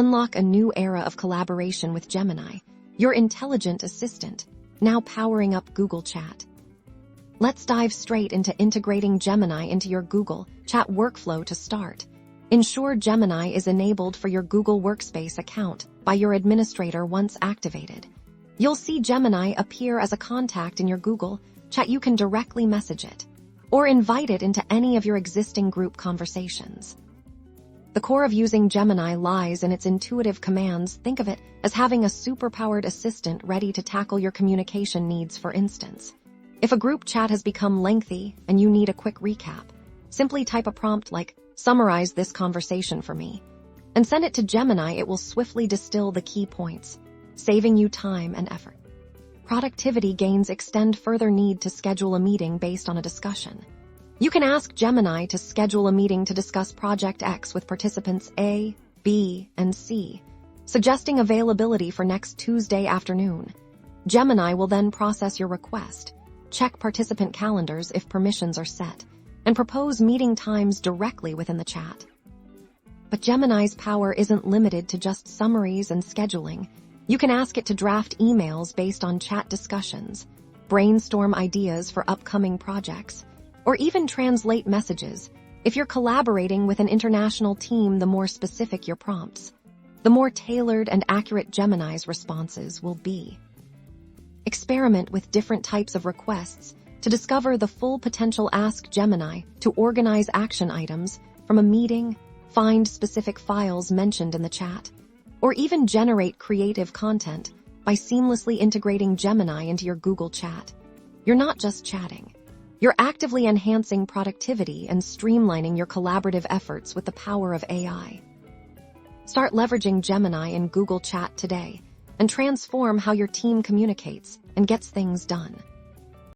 Unlock a new era of collaboration with Gemini, your intelligent assistant, now powering up Google Chat. Let's dive straight into integrating Gemini into your Google Chat workflow to start. Ensure Gemini is enabled for your Google Workspace account by your administrator once activated. You'll see Gemini appear as a contact in your Google Chat. You can directly message it or invite it into any of your existing group conversations. The core of using Gemini lies in its intuitive commands. Think of it as having a superpowered assistant ready to tackle your communication needs. For instance, if a group chat has become lengthy and you need a quick recap, simply type a prompt like, "Summarize this conversation for me," and send it to Gemini. It will swiftly distill the key points, saving you time and effort. Productivity gains extend further. Need to schedule a meeting based on a discussion. You can ask Gemini to schedule a meeting to discuss Project X with participants A, B, and C, suggesting availability for next Tuesday afternoon. Gemini will then process your request, check participant calendars if permissions are set, and propose meeting times directly within the chat. But Gemini's power isn't limited to just summaries and scheduling. You can ask it to draft emails based on chat discussions, brainstorm ideas for upcoming projects, or even translate messages. If you're collaborating with an international team, the more specific your prompts, the more tailored and accurate Gemini's responses will be. Experiment with different types of requests to discover the full potential. Ask Gemini to organize action items from a meeting, find specific files mentioned in the chat, or even generate creative content by seamlessly integrating Gemini into your Google Chat. You're not just chatting. You're actively enhancing productivity and streamlining your collaborative efforts with the power of AI. Start leveraging Gemini in Google Chat today and transform how your team communicates and gets things done.